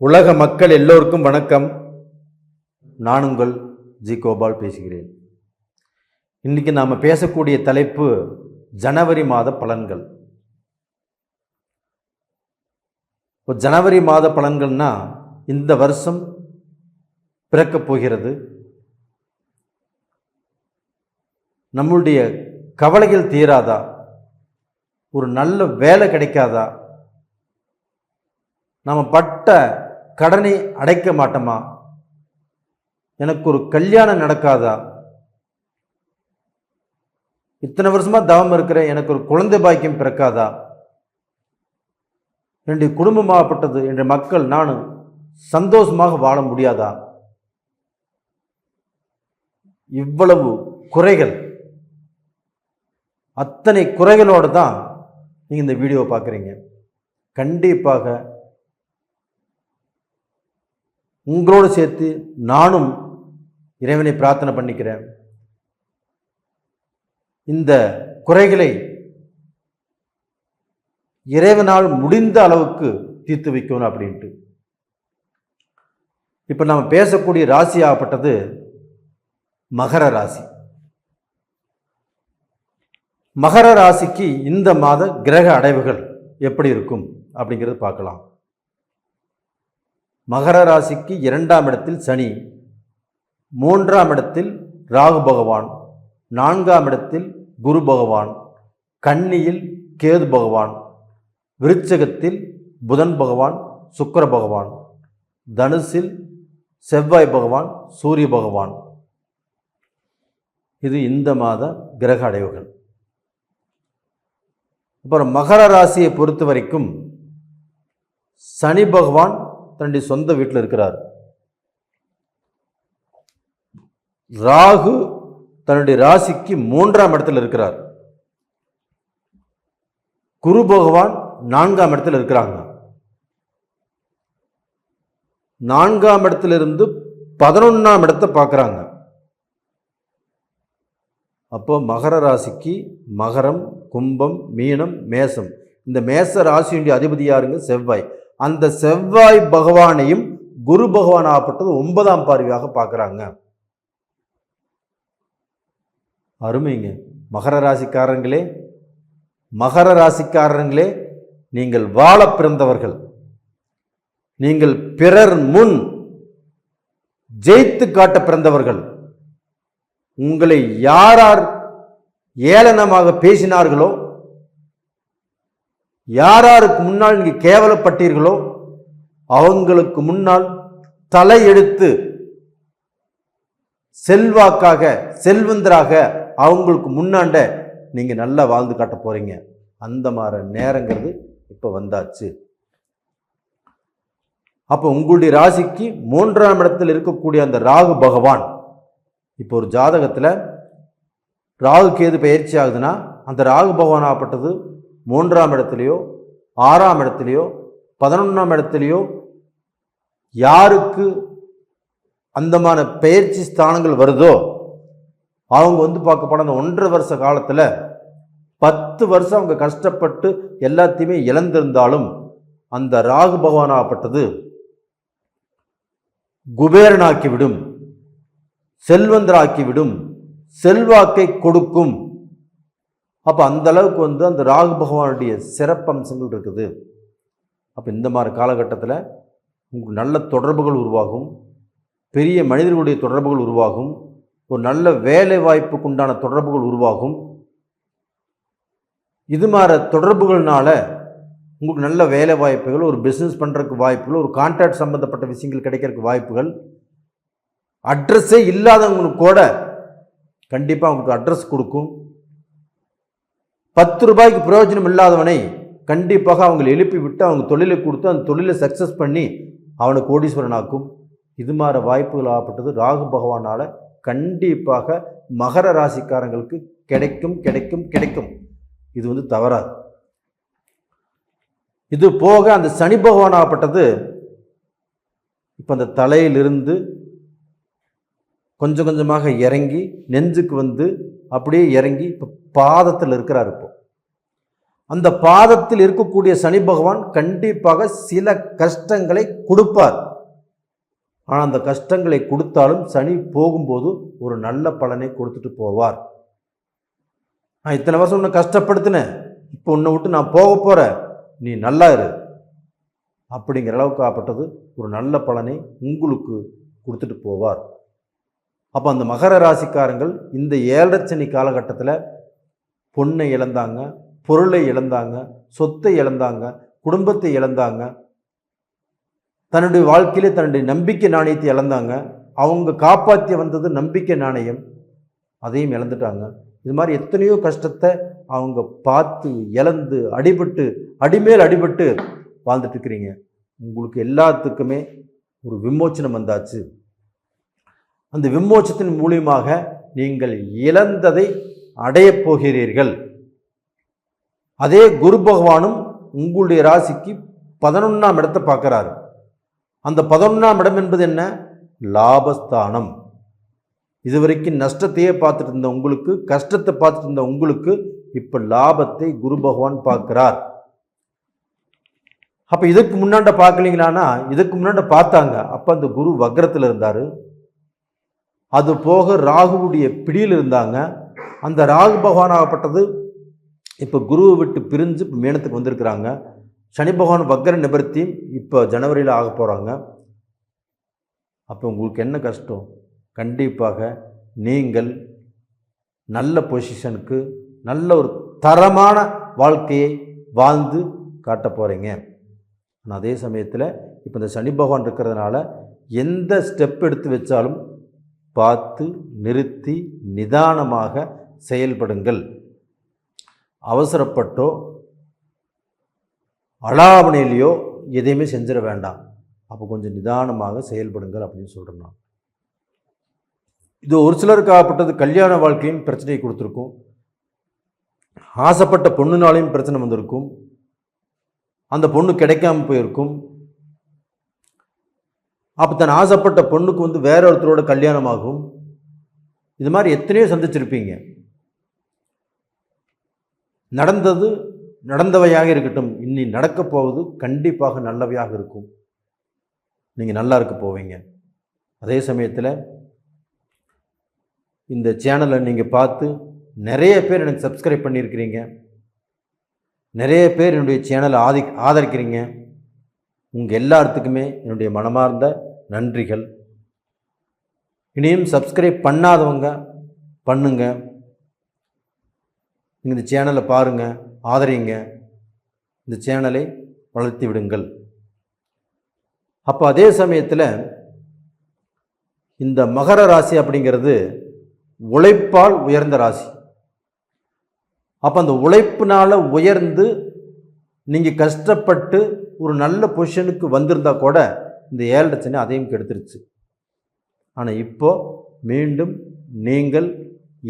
உலக மக்கள் எல்லோருக்கும் வணக்கம். நான் உங்கள் ஜி கோபால் பேசுகிறேன். இன்னைக்கு நாம் பேசக்கூடிய தலைப்பு ஜனவரி மாத பலன்கள். இப்போ ஜனவரி மாத பலன்கள்னா இந்த வருஷம் பிறக்கப் போகிறது. நம்மளுடைய கவலைகள் தீராதா? ஒரு நல்ல வேலை கிடைக்காதா? நம்ம பட்ட கடனை அடைக்க மாட்டோமா? எனக்கு ஒரு கல்யாணம் நடக்காதா? இத்தனை வருஷமா தவம் இருக்கிற எனக்கு ஒரு குழந்தை பாக்கியம் பிறக்காதா? என்னுடைய குடும்பமாகப்பட்டது, என்னுடைய மக்கள், நான் சந்தோஷமாக வாழ முடியாதா? இவ்வளவு குறைகள், அத்தனை குறைகளோடு தான் நீங்கள் இந்த வீடியோவை பார்க்குறீங்க. கண்டிப்பாக உங்களோடு சேர்த்து நானும் இறைவனை பிரார்த்தனை பண்ணிக்கிறேன். இந்த குறைகளை இறைவனால் முடிந்த அளவுக்கு தீர்த்து வைக்கணும் அப்படின்ட்டு. இப்போ நம்ம பேசக்கூடிய ராசி ஆகப்பட்டது மகர ராசி. மகர ராசிக்கு இந்த மாத கிரக அடைவுகள் எப்படி இருக்கும் அப்படிங்கிறது பார்க்கலாம். மகர ராசிக்கு 2ஆம் இடத்தில் சனி, 3ஆம் இடத்தில் ராகு பகவான், 4ஆம் இடத்தில் குரு பகவான், கன்னியில் கேது பகவான், விருச்சகத்தில் புதன் பகவான், சுக்கிர பகவான், தனுசில் செவ்வாய் பகவான், சூரிய பகவான். இது இந்த மாத கிரக அடைவுகள். அப்புறம் மகர ராசியை பொறுத்த வரைக்கும் சனி பகவான் தன்னுடைய சொந்த வீட்டில் இருக்கிறார். ராகு தன்னுடைய ராசிக்கு 3ஆம் இடத்தில் இருக்கிறார். குரு பகவான் 4ஆம் இடத்தில் இருக்கிறாங்க. 4ஆம் இடத்திலிருந்து 11ஆம் இடத்தை பார்க்குறாங்க. அப்போ மகர ராசிக்கு மகரம், கும்பம், மீனம், மேசம், இந்த மேச ராசியுடைய அதிபதி யாருங்க? செவ்வாய். அந்த செவ்வாய் பகவானையும் குரு பகவான் ஆகப்பட்டது 9ஆம் பார்வையாக பார்க்குறாங்க. அருமைங்க. மகர ராசிக்காரங்களே, மகர ராசிக்காரங்களே, நீங்கள் வாழ பிறந்தவர்கள். நீங்கள் பிறர் முன் ஜெயித்து காட்ட பிறந்தவர்கள். உங்களை யார் ஏளனமாக பேசினார்களோ, யாருக்கு முன்னால் நீங்க கேவலப்பட்டீர்களோ, அவங்களுக்கு முன்னால் தலையெடுத்து செல்வாக்காக, செல்வந்தராக அவங்களுக்கு முன்னாண்ட நீங்க நல்லா வாழ்ந்து காட்ட போறீங்க. அந்த மாதிரி நேரங்கிறது இப்ப வந்தாச்சு. அப்போ உங்களுடைய ராசிக்கு 3ஆம் இடத்தில் இருக்கக்கூடிய அந்த ராகு பகவான், இப்போ ஒரு ஜாதகத்தில் ராகு கேது பயிற்சி ஆகுதுன்னா அந்த ராகு பகவான் ஆகப்பட்டது 3ஆம் இடத்துலையோ 6ஆம் இடத்துலையோ 11ஆம் இடத்துலையோ யாருக்கு அந்தமான பயிற்சி ஸ்தானங்கள் வருதோ அவங்க பார்க்க போன அந்த 1.5 வருஷ காலத்தில் 10 வருஷம் அவங்க கஷ்டப்பட்டு எல்லாத்தையுமே இழந்திருந்தாலும் அந்த ராகு பகவான் ஆகப்பட்டது குபேரனாக்கிவிடும், செல்வந்தராக்கிவிடும், செல்வாக்கை கொடுக்கும். அப்போ அந்த அளவுக்கு அந்த ராகு பகவானுடைய சிறப்பம்சங்கள் இருக்குது. அப்போ இந்த மாதிரி காலகட்டத்தில் உங்களுக்கு நல்ல தொடர்புகள் உருவாகும், பெரிய மனிதர்களுடைய தொடர்புகள் உருவாகும், ஒரு நல்ல வேலை வாய்ப்புக்கு உண்டான தொடர்புகள் உருவாகும். இது மாதிரி தொடர்புகள்னால உங்களுக்கு நல்ல வேலை வாய்ப்புகள், ஒரு பிஸ்னஸ் பண்ணுறதுக்கு வாய்ப்புகள், ஒரு கான்ட்ராக்ட் சம்மந்தப்பட்ட விஷயங்கள் கிடைக்கிறதுக்கு வாய்ப்புகள், அட்ரஸே இல்லாதவங்களுக்கு கூட கண்டிப்பாக அவங்களுக்கு அட்ரஸ் கொடுக்கும். 10 ரூபாய்க்கு பிரயோஜனம் இல்லாதவனை கண்டிப்பாக அவங்களை எழுப்பி விட்டு அவங்க தொழிலை கொடுத்து அந்த தொழிலை சக்ஸஸ் பண்ணி அவனை கோடீஸ்வரன் ஆக்கும். இது மாதிரி வாய்ப்புகள் ஆகப்பட்டது ராகு பகவானால் கண்டிப்பாக மகர ராசிக்காரங்களுக்கு கிடைக்கும் கிடைக்கும் கிடைக்கும். இது தவறாது. இது போக அந்த சனி பகவான் ஆகப்பட்டது இப்போ அந்த தலையிலிருந்து கொஞ்சம் கொஞ்சமாக இறங்கி நெஞ்சுக்கு அப்படியே இறங்கி இப்போ பாதத்தில் இருக்கிறார். இப்போ அந்த பாதத்தில் இருக்கக்கூடிய சனி பகவான் கண்டிப்பாக சில கஷ்டங்களை கொடுப்பார். ஆனால் அந்த கஷ்டங்களை கொடுத்தாலும் சனி போகும்போது ஒரு நல்ல பலனை கொடுத்துட்டு போவார். நான் இத்தனை வருஷம் உன்னை கஷ்டப்படுத்தினேன், இப்போ உன்னை விட்டு நான் போக போகிறேன், நீ நல்லா இரு அப்படிங்கிற அளவுக்கு ஆப்பட்டது ஒரு நல்ல பலனை உங்களுக்கு கொடுத்துட்டு போவார். அப்போ அந்த மகர ராசிக்காரங்கள் இந்த 7.5 சனி காலகட்டத்தில் பொண்ணை இழந்தாங்க, பொருளை இழந்தாங்க, சொத்தை இழந்தாங்க, குடும்பத்தை இழந்தாங்க, தன்னுடைய வாழ்க்கையிலே தன்னுடைய நம்பிக்கை நாணயத்தை இழந்தாங்க. அவங்க காப்பாற்றி வந்தது நம்பிக்கை நாணயம், அதையும் இழந்துட்டாங்க. இது மாதிரி எத்தனையோ கஷ்டத்தை அவங்க பார்த்து இழந்து அடிமேல் அடிபட்டு வாழ்ந்துட்டு இருக்கிறீங்க. உங்களுக்கு எல்லாத்துக்குமே ஒரு விமோச்சனம் வந்தாச்சு. அந்த விமோச்சத்தின் மூலியமாக நீங்கள் இழந்ததை அடையப் போகிறீர்கள். அதே குரு பகவானும் உங்களுடைய ராசிக்கு 11ஆம் இடத்தை பார்க்கிறாரு. அந்த 11ஆம் இடம் என்பது என்ன? லாபஸ்தானம். இதுவரைக்கும் நஷ்டத்தையே பார்த்துட்டு இருந்த உங்களுக்கு, கஷ்டத்தை பார்த்துட்டு இருந்த உங்களுக்கு இப்ப லாபத்தை குரு பகவான் பார்க்கிறார். அப்ப இதுக்கு முன்னாண்ட பார்க்கலீங்களானா, இதுக்கு முன்னாண்ட பார்த்தாங்க. அப்ப அந்த குரு வக்ரத்தில் இருந்தாரு. அது போக ராகுவுடைய பிடியில் இருந்தாங்க. அந்த ராகு பகவான் ஆகப்பட்டது இப்போ குருவை விட்டு பிரிஞ்சு இப்போ மீனத்துக்கு வந்திருக்கிறாங்க. சனி பகவான் வக்ர நிவர்த்தி இப்போ ஜனவரியில் ஆக போகிறாங்க. அப்போ உங்களுக்கு என்ன கஷ்டம்? கண்டிப்பாக நீங்கள் நல்ல பொசிஷனுக்கு, நல்ல ஒரு தரமான வாழ்க்கையை வாழ்ந்து காட்ட போகிறீங்க. ஆனால் அதே சமயத்தில் இப்போ இந்த சனி பகவான் இருக்கிறதுனால எந்த ஸ்டெப் எடுத்து வச்சாலும் பார்த்து நிறுத்தி நிதானமாக செயல்படுங்கள். அவசரப்பட்டோ அலாவணையிலையோ எதையுமே செஞ்சிட வேண்டாம். அப்போ கொஞ்சம் நிதானமாக செயல்படுங்கள் அப்படின்னு சொல்கிறேன் நான். இது ஒரு சிலருக்கு ஆகப்பட்டது கல்யாண வாழ்க்கையும் பிரச்சனையை கொடுத்துருக்கும். ஆசைப்பட்ட பொண்ணுனாலையும் பிரச்சனை வந்திருக்கும். அந்த பொண்ணு கிடைக்காம போயிருக்கும். அப்போ தன் ஆசைப்பட்ட பொண்ணுக்கு வேற ஒருத்தரோட கல்யாணம் ஆகும். இது மாதிரி எத்தனையோ சந்திச்சிருப்பீங்க. நடந்தது நடந்தவையாக இருக்கட்டும், இனி நடக்க போவது கண்டிப்பாக நல்லவையாக இருக்கும். நீங்கள் நல்லா இருக்க போவீங்க. அதே சமயத்தில் இந்த சேனலை நீங்கள் பார்த்து நிறைய பேர் எனக்கு சப்ஸ்கிரைப் பண்ணியிருக்கிறீங்க. நிறைய பேர் என்னுடைய சேனலை ஆதரிக்கிறீங்க. உங்கள் எல்லாத்துக்குமே என்னுடைய மனமார்ந்த நன்றிகள். இனியும் சப்ஸ்கிரைப் பண்ணாதவங்க பண்ணுங்க. நீங்கள் இந்த சேனலை பாருங்கள், ஆதரிங்க, இந்த சேனலை வளர்த்தி விடுங்கள். அப்போ அதே சமயத்தில் இந்த மகர ராசி அப்படிங்கிறது உழைப்பால் உயர்ந்த ராசி. அப்போ அந்த உழைப்பினால் உயர்ந்து நீங்கள் கஷ்டப்பட்டு ஒரு நல்ல பொசிஷனுக்கு வந்திருந்தா கூட இந்த 7.5 சனி அதையும் கெடுத்துருச்சு. ஆனால் இப்போ மீண்டும் நீங்கள்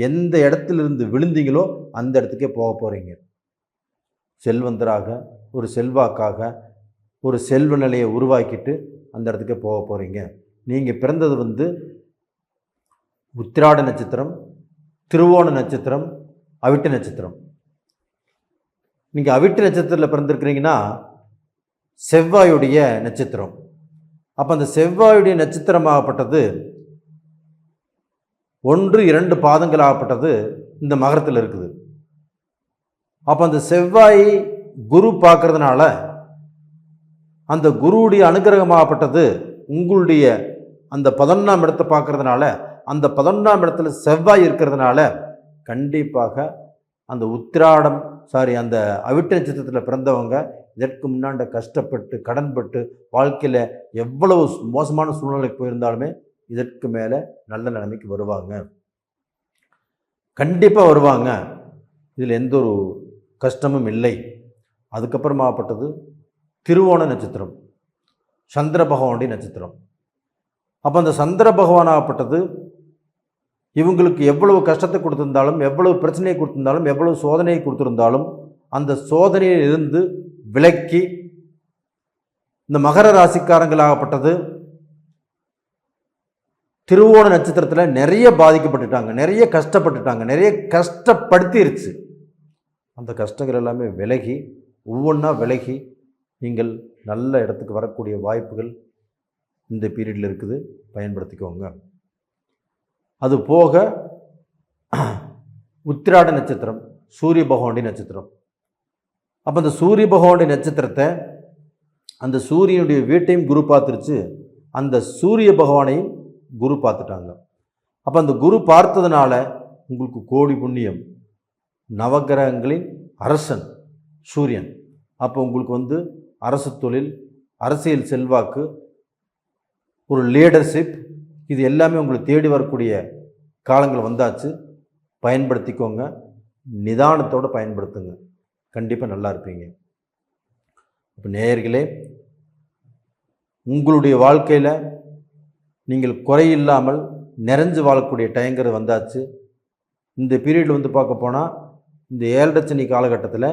எந்த இடத்துலிருந்து விழுந்தீங்களோ அந்த இடத்துக்கே போக போகிறீங்க. செல்வந்தராக, ஒரு செல்வாக்காக, ஒரு செல்வ நிலையை உருவாக்கிட்டு அந்த இடத்துக்கே போக போகிறீங்க. நீங்கள் பிறந்தது உத்திராட நட்சத்திரம், திருவோண நட்சத்திரம், அவிட்ட நட்சத்திரம். நீங்கள் அவிட்ட நட்சத்திரத்தில் பிறந்திருக்கிறீங்கன்னா செவ்வாயுடைய நட்சத்திரம். அப்போ அந்த செவ்வாயுடைய நட்சத்திரமாகப்பட்டது 1-2 பாதங்கள் ஆகப்பட்டது இந்த மகரத்தில் இருக்குது. அப்போ அந்த செவ்வாய் குரு பார்க்கறதுனால, அந்த குருவுடைய அனுகிரகமாகப்பட்டது உங்களுடைய அந்த 11ஆம் இடத்தை பார்க்கறதுனால, அந்த 11ஆம் இடத்துல செவ்வாய் இருக்கிறதுனால கண்டிப்பாக அந்த அந்த அவிட்ட நட்சத்திரத்தில் பிறந்தவங்க இதற்கு முன்னாண்ட கஷ்டப்பட்டு கடன்பட்டு வாழ்க்கையில் எவ்வளவு மோசமான சூழ்நிலைக்கு போயிருந்தாலுமே இதற்கு மேலே நல்ல நிலைமைக்கு வருவாங்க. கண்டிப்பாக வருவாங்க. இதில் எந்த ஒரு கஷ்டமும் இல்லை. அதுக்கப்புறமாகப்பட்டது திருவோண நட்சத்திரம், சந்திர பகவானுடைய நட்சத்திரம். அப்போ அந்த சந்திர பகவானாகப்பட்டது இவங்களுக்கு எவ்வளவு கஷ்டத்தை கொடுத்திருந்தாலும், எவ்வளவு பிரச்சனையை கொடுத்திருந்தாலும், எவ்வளவு சோதனையை கொடுத்திருந்தாலும் அந்த சோதனையில் இருந்து விலக்கி இந்த மகர ராசிக்காரங்களாகப்பட்டது திருவோண நட்சத்திரத்தில் நிறைய பாதிக்கப்பட்டுட்டாங்க, நிறைய கஷ்டப்பட்டுட்டாங்க, நிறைய கஷ்டப்படுத்திருச்சு. அந்த கஷ்டங்கள் எல்லாமே விலகி ஒவ்வொன்றா விலகி நீங்கள் நல்ல இடத்துக்கு வரக்கூடிய வாய்ப்புகள் இந்த பீரியடில் இருக்குது, பயன்படுத்திக்கோங்க. அது போக உத்திராட நட்சத்திரம் சூரிய பகவானுடைய நட்சத்திரம். அப்போ அந்த சூரிய பகவானுடைய நட்சத்திரத்தை அந்த சூரியனுடைய வீட்டையும் குரு பார்த்துருச்சு, அந்த சூரிய பகவானையும் குரு பார்த்துட்டாங்க. அப்போ அந்த குரு பார்த்ததுனால உங்களுக்கு கோடி புண்ணியம். நவகிரகங்களின் அரசன் சூரியன். அப்போ உங்களுக்கு அரசு தொழில், அரசியல் செல்வாக்கு, ஒரு லீடர்ஷிப், இது எல்லாமே உங்களுக்கு தேடி வரக்கூடிய காலங்கள் வந்தாச்சு. பயன்படுத்திக்கோங்க, நிதானத்தோடு பயன்படுத்துங்க, கண்டிப்பாக நல்லா இருப்பீங்க. இப்போ நேயர்களே, உங்களுடைய வாழ்க்கையில் நீங்கள் குறையில்லாமல் நிறைஞ்சு வாழக்கூடிய டைங்கிறது வந்தாச்சு. இந்த பீரியடில் பார்க்க போனால் இந்த 7.5 சனி காலகட்டத்தில்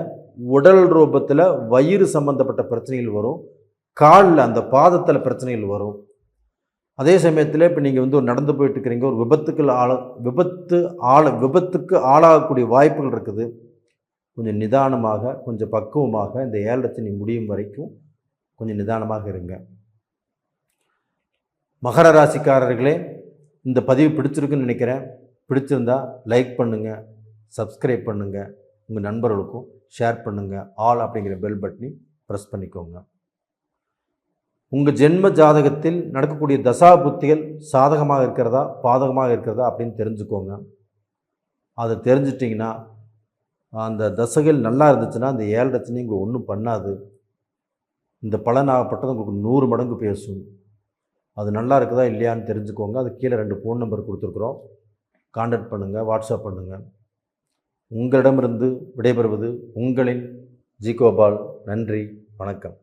உடல் ரூபத்தில் வயிறு சம்பந்தப்பட்ட பிரச்சனைகள் வரும், காலில் அந்த பாதத்தில் பிரச்சனைகள் வரும். அதே சமயத்தில் இப்போ நீங்கள் ஒரு நடந்து போயிட்டு இருக்கிறீங்க, ஒரு விபத்துக்கு ஆளாகக்கூடிய வாய்ப்புகள் இருக்குது. கொஞ்சம் நிதானமாக, கொஞ்சம் பக்குவமாக இந்த 7.5 சனி முடியும் வரைக்கும் கொஞ்சம் நிதானமாக இருங்க. மகர ராசிக்காரர்களே, இந்த பதிவு பிடிச்சிருக்குன்னு நினைக்கிறேன். பிடிச்சிருந்தா லைக் பண்ணுங்கள், சப்ஸ்கிரைப் பண்ணுங்கள், உங்கள் நண்பர்களுக்கும் ஷேர் பண்ணுங்கள். ஆல் அப்படிங்கிற பெல் பட்டனை ப்ரெஸ் பண்ணிக்கோங்க. உங்கள் ஜென்ம ஜாதகத்தில் நடக்கக்கூடிய தசா புத்திகள் சாதகமாக இருக்கிறதா பாதகமாக இருக்கிறதா அப்படின்னு தெரிஞ்சுக்கோங்க. அதை தெரிஞ்சிட்டிங்கன்னா, அந்த தசைகள் நல்லா இருந்துச்சுன்னா அந்த 7.5 சனி உங்களுக்கு ஒன்றும் பண்ணாது. இந்த பலனாகப்பட்டது உங்களுக்கு 100 மடங்கு பேசும். அது நல்லா இருக்குதா இல்லையான்னு தெரிஞ்சுக்கோங்க. அது கீழே 2 ஃபோன் நம்பர் கொடுத்துருக்குறோம், கான்டாக்ட் பண்ணுங்கள், வாட்ஸ்அப் பண்ணுங்கள். உங்களிடமிருந்து விடைபெறுவது உங்களின் ஜி கோபால். நன்றி, வணக்கம்.